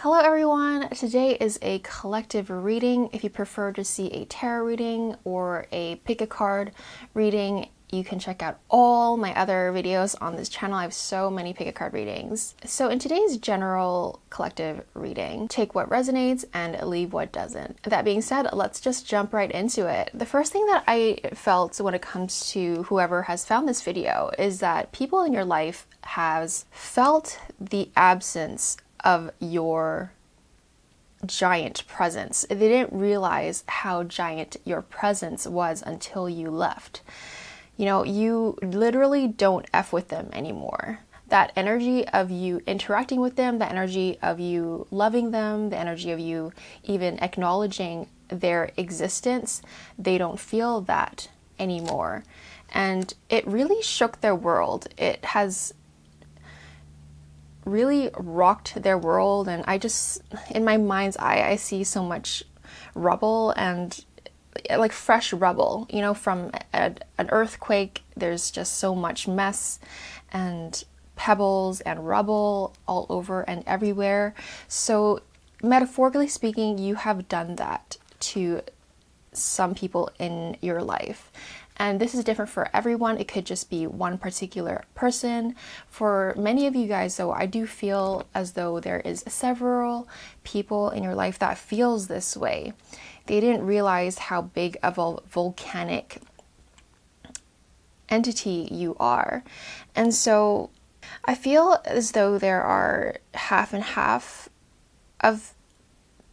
Hello everyone, today is a collective reading. If you prefer to see a tarot reading or a pick a card reading, you can check out all my other videos on this channel. I have so many pick a card readings. So in today's general collective reading, take what resonates and leave what doesn't. That being said, let's just jump right into it. The first thing that I felt when it comes to whoever has found this video is that people in your life has felt the absence of your giant presence. They didn't realize how giant your presence was until you left. You know, you literally don't F with them anymore. That energy of you interacting with them, the energy of you loving them, the energy of you even acknowledging their existence, they don't feel that anymore. And it really shook their world. It has really rocked their world, and I just, in my mind's eye, I see so much rubble and like fresh rubble, you know, from an earthquake. There's just so much mess and pebbles and rubble all over and everywhere. So metaphorically speaking, you have done that to some people in your life. And this is different for everyone. It could just be one particular person. For many of you guys, though, I do feel as though there is several people in your life that feels this way. They didn't realize how big of a volcanic entity you are. And so I feel as though there are half and half of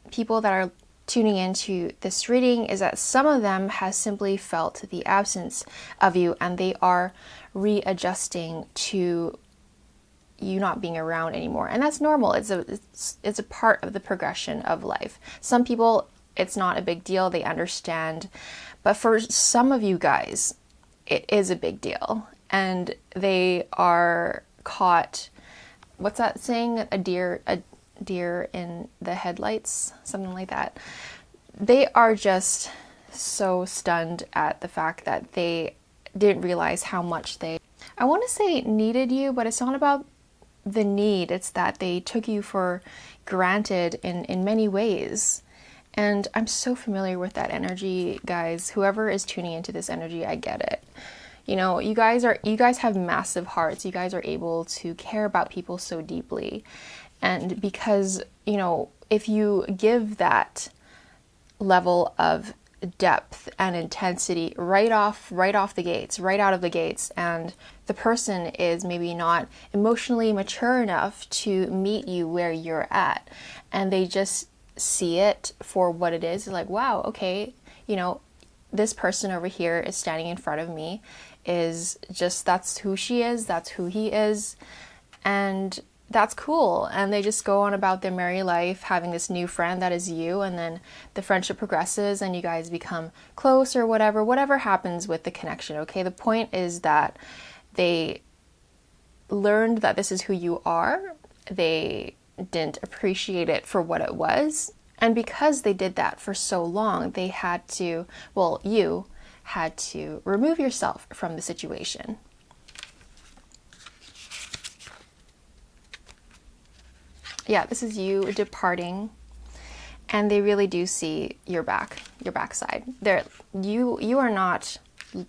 people that are tuning into this reading. Is that some of them has simply felt the absence of you and they are readjusting to you not being around anymore. And that's normal. It's a part of the progression of life. Some people, it's not a big deal. They understand. But for some of you guys, it is a big deal. And they are caught, what's that saying? A deer in the headlights, something like that. They are just so stunned at the fact that they didn't realize how much they, I want to say needed you, but it's not about the need. It's that they took you for granted in many ways. And I'm so familiar with that energy, guys. Whoever is tuning into this energy, I get it. You know, you guys have massive hearts. You guys are able to care about people so deeply. And because, you know, if you give that level of depth and intensity right off the gates, right out of the gates, and the person is maybe not emotionally mature enough to meet you where you're at, and they just see it for what it is, like, wow, okay, you know, this person over here is standing in front of me, is just, that's who she is, that's who he is, and that's cool. And they just go on about their merry life, having this new friend that is you, and then the friendship progresses and you guys become close or whatever happens with the connection, okay? The point is that they learned that this is who you are. They didn't appreciate it for what it was. And because they did that for so long, they had to, well, you had to remove yourself from the situation. Yeah, this is you departing, and they really do see your backside. You are not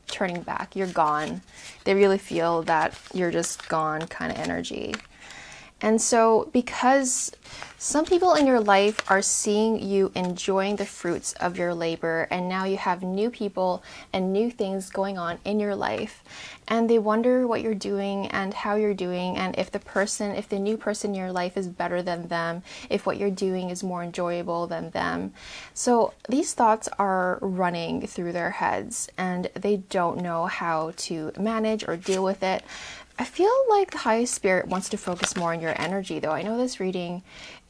turning back, you're gone. They really feel that you're just gone kind of energy. And so because some people in your life are seeing you enjoying the fruits of your labor, and now you have new people and new things going on in your life, and they wonder what you're doing and how you're doing, and if the new person in your life is better than them, if what you're doing is more enjoyable than them. So these thoughts are running through their heads and they don't know how to manage or deal with it. I feel like the highest spirit wants to focus more on your energy, though. I know this reading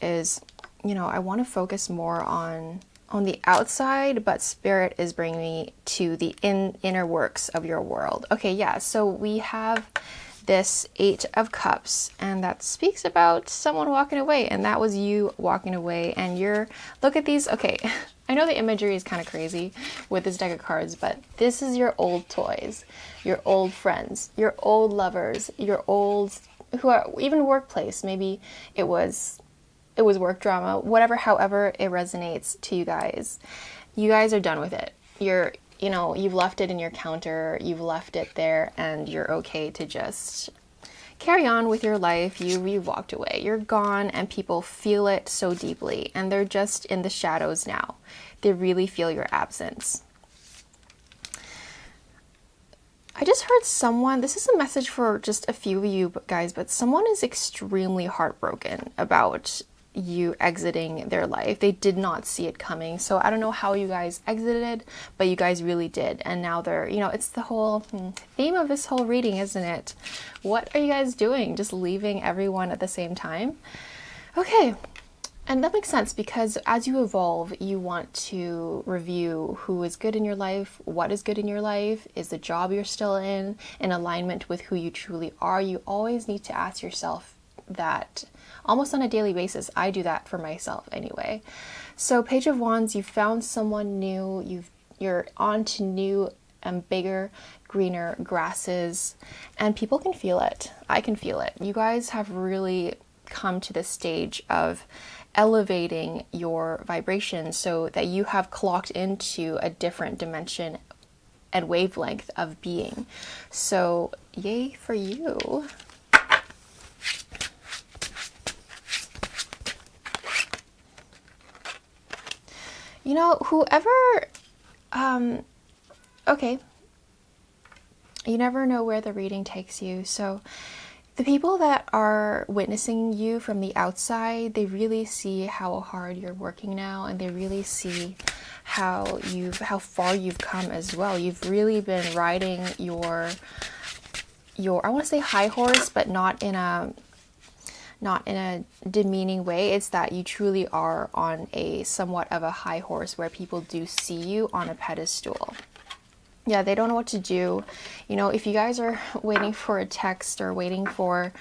is, you know, I want to focus more on the outside, but spirit is bringing me to the inner works of your world. Okay, yeah, so we have this 8 of Cups, and that speaks about someone walking away, and that was you walking away, and look at these, okay, I know the imagery is kind of crazy with this deck of cards, but this is your old toys, your old friends, your old lovers, your old, who are even workplace. Maybe it was it was work drama, whatever, however it resonates to you guys are done with it. You've left it in your counter, you've left it there, and you're okay to just carry on with your life. You've walked away, you're gone, and people feel it so deeply, and they're just in the shadows now. They really feel your absence. I just heard someone, this is a message for just a few of you guys, but someone is extremely heartbroken about you exiting their life. They did not see it coming. So I don't know how you guys exited, but you guys really did. And now they're, it's the whole theme of this whole reading, isn't it? What are you guys doing? Just leaving everyone at the same time? Okay. And that makes sense, because as you evolve, you want to review who is good in your life, what is good in your life, is the job you're still in alignment with who you truly are. You always need to ask yourself that almost on a daily basis. I do that for myself anyway. So Page of Wands, you found someone new, you're on to new and bigger, greener grasses, and people can feel it. I can feel it. You guys have really come to this stage of elevating your vibration so that you have clocked into a different dimension and wavelength of being. So yay for you. Whoever, okay, you never know where the reading takes you. So the people that are witnessing you from the outside, they really see how hard you're working now, and they really see how far you've come as well. You've really been riding your I want to say high horse, but not in a demeaning way. It's that you truly are on a somewhat of a high horse where people do see you on a pedestal. Yeah, they don't know what to do. If you guys are waiting for a text or waiting for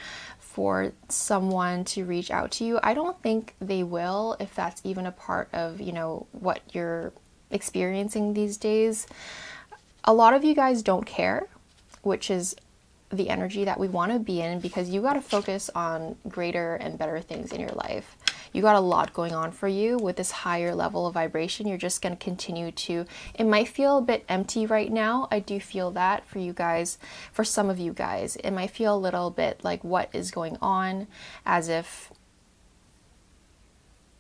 someone to reach out to you, I don't think they will, if that's even a part of, what you're experiencing these days. A lot of you guys don't care, which is the energy that we want to be in, because you got to focus on greater and better things in your life. You got a lot going on for you with this higher level of vibration. You're just going to continue to, it might feel a bit empty right now. I do feel that for you guys, for some of you guys, it might feel a little bit like what is going on, as if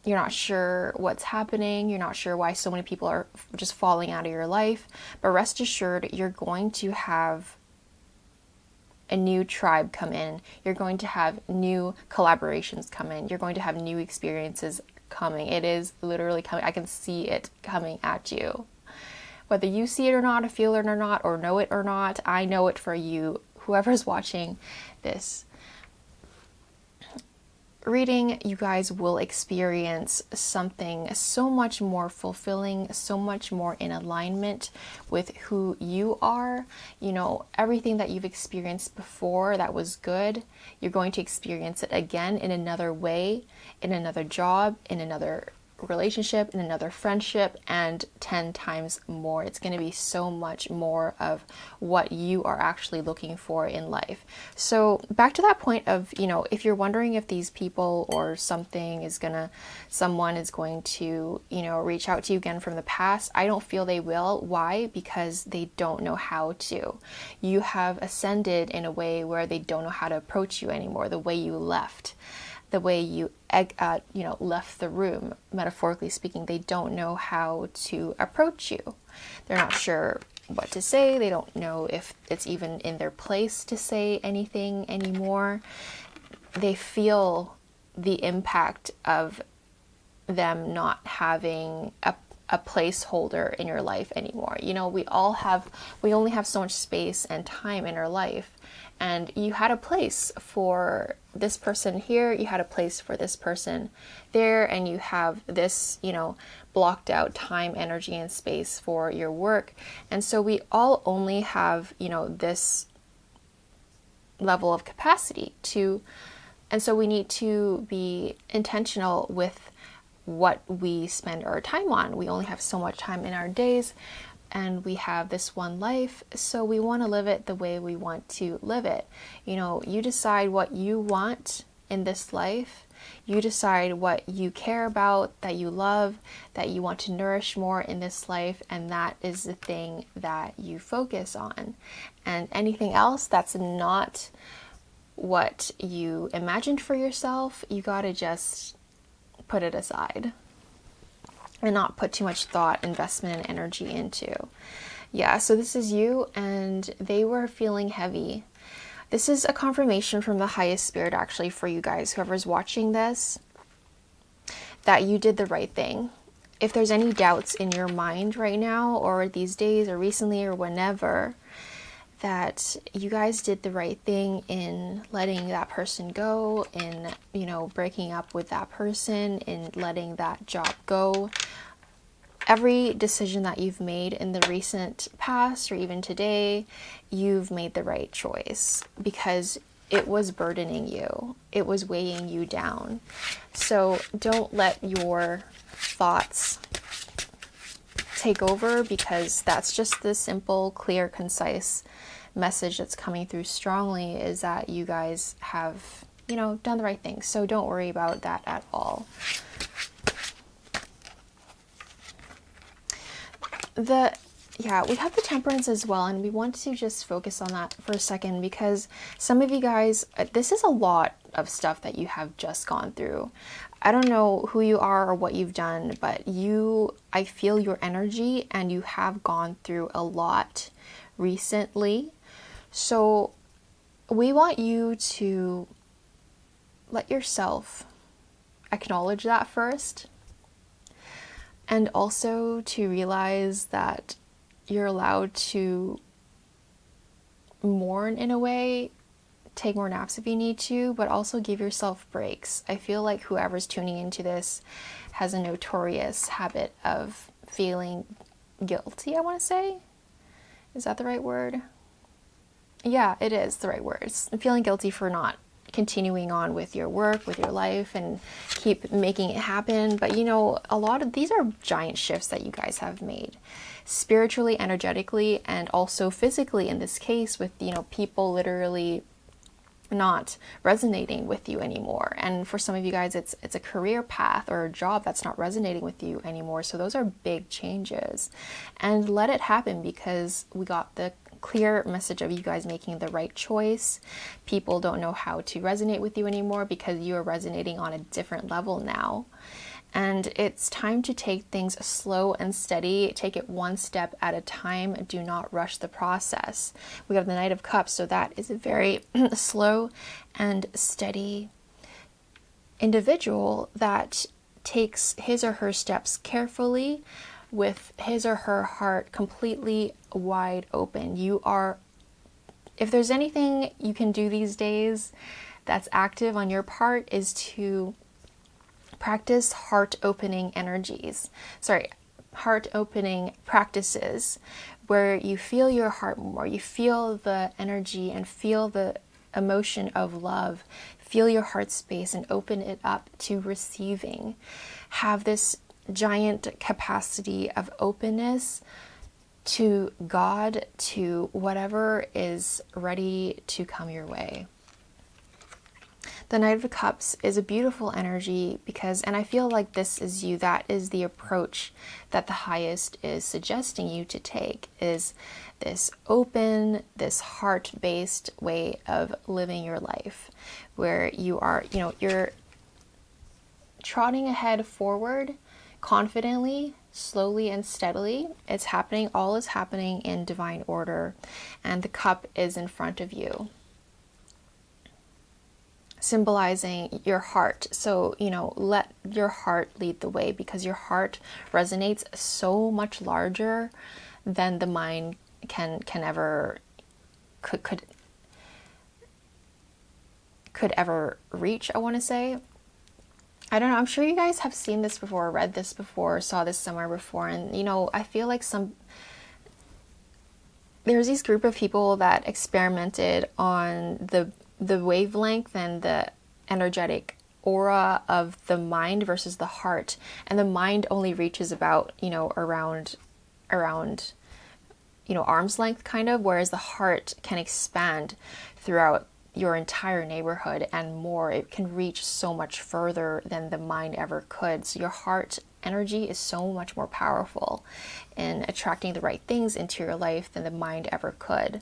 you're not sure what's happening. You're not sure why so many people are just falling out of your life. But rest assured, you're going to have a new tribe come in. You're going to have new collaborations come in. You're going to have new experiences coming. It is literally coming. I can see it coming at you. Whether you see it or not, or feel it or not, or know it or not, I know it for you, whoever's watching this reading. You guys will experience something so much more fulfilling, so much more in alignment with who you are. Everything that you've experienced before that was good, you're going to experience it again in another way, in another job, in another relationship, in another friendship, and 10 times more. It's going to be so much more of what you are actually looking for in life. So back to that point of, if you're wondering if these people or someone is going to, reach out to you again from the past, I don't feel they will. Why? Because they don't know how to. You have ascended in a way where they don't know how to approach you anymore, the way you left. The way you left the room, metaphorically speaking. They don't know how to approach you. They're not sure what to say. They don't know if it's even in their place to say anything anymore. They feel the impact of them not having a placeholder in your life anymore. We only have so much space and time in our life. And you had a place for this person here, you had a place for this person there, and you have this, blocked out time, energy, and space for your work. And so we all only have, this level of capacity and so we need to be intentional with what we spend our time on. We only have so much time in our days, and we have this one life, so we want to live it the way we want to live it. You decide what you want in this life, You decide what you care about, that you love, that you want to nourish more in this life, and that is the thing that you focus on. And anything else that's not what you imagined for yourself, you gotta just put it aside and not put too much thought, investment, and energy into. Yeah, so this is you, and they were feeling heavy. This is a confirmation from the highest spirit, actually, for you guys, whoever's watching this, that you did the right thing. If there's any doubts in your mind right now, or these days, or recently, or whenever, that you guys did the right thing in letting that person go, in, you know, breaking up with that person, in letting that job go. Every decision that you've made in the recent past, or even today, you've made the right choice, because it was burdening you. It was weighing you down. So don't let your thoughts take over, because that's just the simple, clear, concise message that's coming through strongly, is that you guys have, you know, done the right thing. So don't worry about that at all. We have the Temperance as well, and we want to just focus on that for a second, because some of you guys, this is a lot of stuff that you have just gone through. I don't know who you are or what you've done, but I feel your energy, and you have gone through a lot recently. So we want you to let yourself acknowledge that first, and also to realize that you're allowed to mourn in a way, take more naps if you need to, but also give yourself breaks. I feel like whoever's tuning into this has a notorious habit of feeling guilty, I want to say. Is that the right word? Yeah, it is the right words. I'm feeling guilty for not continuing on with your work, with your life, and keep making it happen. But you know, a lot of these are giant shifts that you guys have made, spiritually, energetically, and also physically in this case, with, you know, people literally not resonating with you anymore. And for some of you guys, it's a career path or a job that's not resonating with you anymore. So those are big changes, and let it happen, because we got the clear message of you guys making the right choice. People don't know how to resonate with you anymore, because you are resonating on a different level now. And it's time to take things slow and steady. Take it one step at a time. Do not rush the process. We have the Knight of Cups, so that is a very slow and steady individual that takes his or her steps carefully, with his or her heart completely wide open. If there's anything you can do these days that's active on your part, is to practice heart-opening practices, where you feel your heart more, you feel the energy and feel the emotion of love, feel your heart space and open it up to receiving. Have this giant capacity of openness to God, to whatever is ready to come your way. The Knight of Cups is a beautiful energy, and I feel like this is you. That is the approach that the highest is suggesting you to take, is this open, this heart-based way of living your life, where you are, you know, you're trotting ahead forward confidently, slowly and steadily. It's happening, all is happening in divine order, and the cup is in front of you, symbolizing your heart. So, you know, let your heart lead the way, because your heart resonates so much larger than the mind can ever could ever reach, I want to say. I don't know, I'm sure you guys have seen this before, read this before, saw this somewhere before, and you know, I feel like there's these group of people that experimented on the wavelength and the energetic aura of the mind versus the heart, and the mind only reaches about, you know, around you know, arm's length kind of, whereas the heart can expand throughout your entire neighborhood and more. It can reach so much further than the mind ever could. So your heart energy is so much more powerful in attracting the right things into your life than the mind ever could.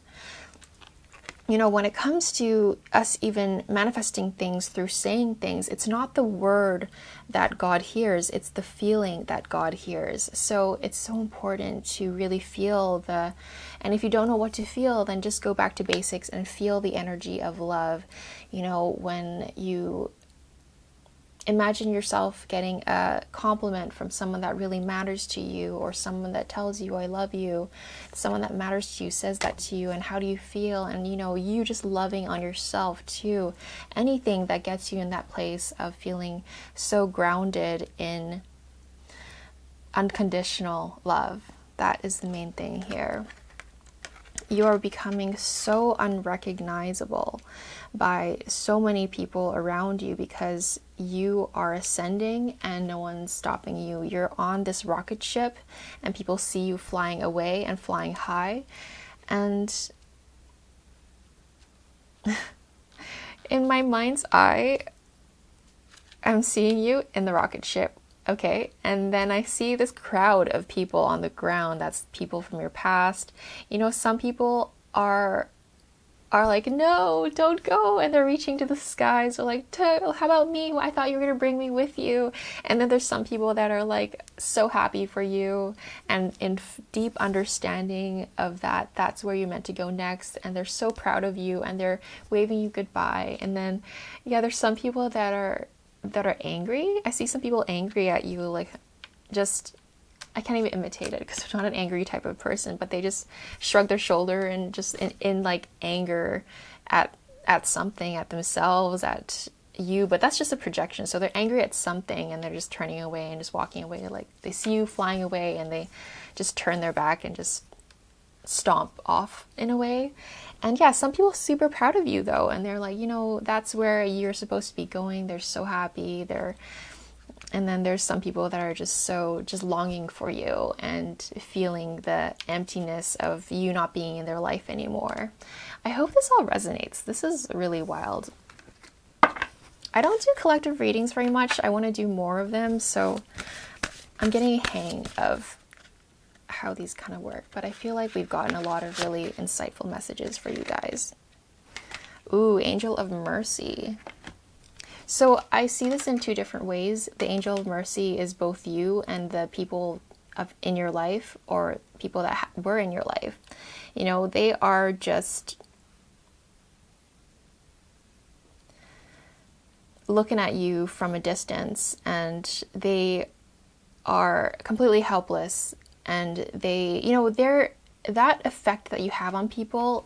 You know, when it comes to us even manifesting things through saying things, it's not the word that God hears, it's the feeling that God hears. So it's so important to really feel and if you don't know what to feel, then just go back to basics and feel the energy of love. You know, when you imagine yourself getting a compliment from someone that really matters to you, or someone that tells you, I love you, someone that matters to you says that to you, and how do you feel? And you know, you just loving on yourself too. Anything that gets you in that place of feeling so grounded in unconditional love. That is the main thing here. You are becoming so unrecognizable by so many people around you because you are ascending and no one's stopping you. You're on this rocket ship and people see you flying away and flying high. And in my mind's eye, I'm seeing you in the rocket ship. Okay, and then I see this crowd of people on the ground. That's people from your past. You know, some people are like, no, don't go, and they're reaching to the skies. They're like, how about me? I thought you were gonna bring me with you. And then there's some people that are like so happy for you and in deep understanding of that that's where you're meant to go next, and they're so proud of you and they're waving you goodbye. And then yeah, there's some people that are angry. I see some people angry at you, like just, I can't even imitate it because I'm not an angry type of person, but they just shrug their shoulder and just in like anger at something, at themselves, at you, but that's just a projection. So they're angry at something and they're just turning away and just walking away. Like they see you flying away and they just turn their back and just stomp off in a way. And yeah, some people are super proud of you though, and they're like, you know, that's where you're supposed to be going. They're so happy. And then there's some people that are just longing for you and feeling the emptiness of you not being in their life anymore. I hope this all resonates. This is really wild. I don't do collective readings very much. I want to do more of them, so I'm getting a hang of how these kind of work, but I feel like we've gotten a lot of really insightful messages for you guys. Ooh, Angel of Mercy. So I see this in two different ways. The Angel of Mercy is both you and the people in your life, or people that were in your life. You know, they are just looking at you from a distance and they are completely helpless. And they, you know, that effect that you have on people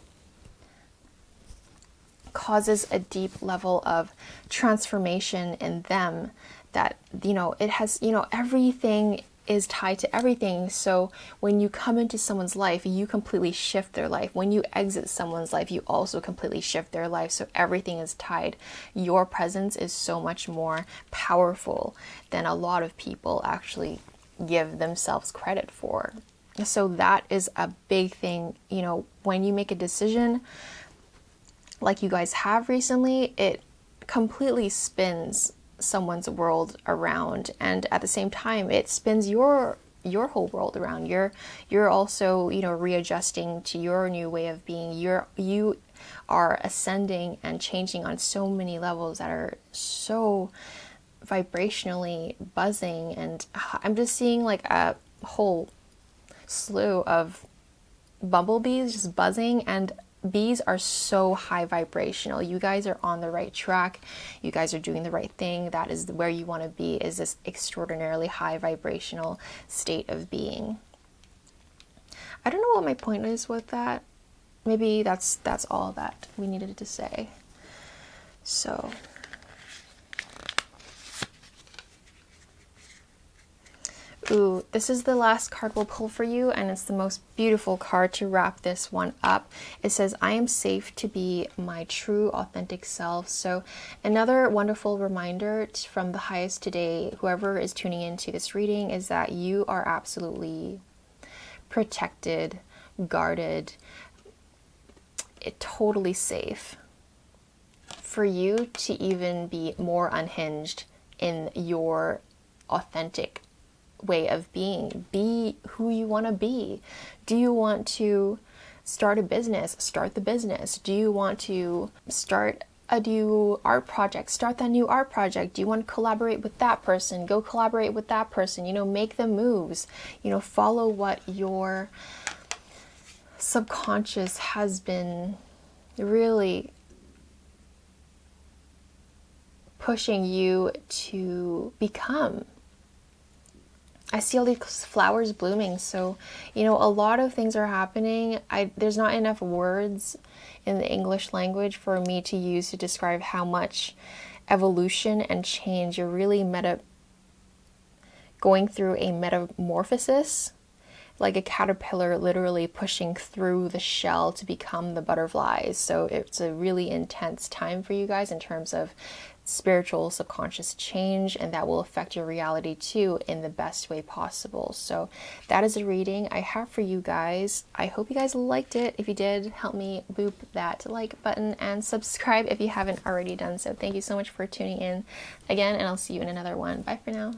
causes a deep level of transformation in them that, you know, it has, you know, everything is tied to everything. So when you come into someone's life, you completely shift their life. When you exit someone's life, you also completely shift their life. So everything is tied. Your presence is so much more powerful than a lot of people actually give themselves credit for. So that is a big thing. You know, when you make a decision like you guys have recently, it completely spins someone's world around, and at the same time it spins your whole world around. You're also, you know, readjusting to your new way of being. You are ascending and changing on so many levels that are so vibrationally buzzing, and I'm just seeing like a whole slew of bumblebees just buzzing, and bees are so high vibrational. You guys are on the right track. You guys are doing the right thing. That is where you want to be, is this extraordinarily high vibrational state of being. I don't know what my point is with that. Maybe that's all that we needed to say. So ooh, this is the last card we'll pull for you, and it's the most beautiful card to wrap this one up. It says, I am safe to be my true, authentic self. So another wonderful reminder from the highest today, whoever is tuning into this reading, is that you are absolutely protected, guarded, totally safe. for you to even be more unhinged in your authentic way of being. Be who you want to be. Do you want to start a business? Start the business. Do you want to start a new art project? Start that new art project. Do you want to collaborate with that person? Go collaborate with that person. You know, make the moves. You know, follow what your subconscious has been really pushing you to become. I see all these flowers blooming, so, you know, a lot of things are happening. There's not enough words in the English language for me to use to describe how much evolution and change you're really going through a metamorphosis, like a caterpillar literally pushing through the shell to become the butterflies. So it's a really intense time for you guys in terms of spiritual subconscious change, and that will affect your reality too in the best way possible. So that is a reading I have for you guys. I hope you guys liked it. If you did, help me boop that like button and subscribe if you haven't already done so. Thank you so much for tuning in again, and I'll see you in another one. Bye for now.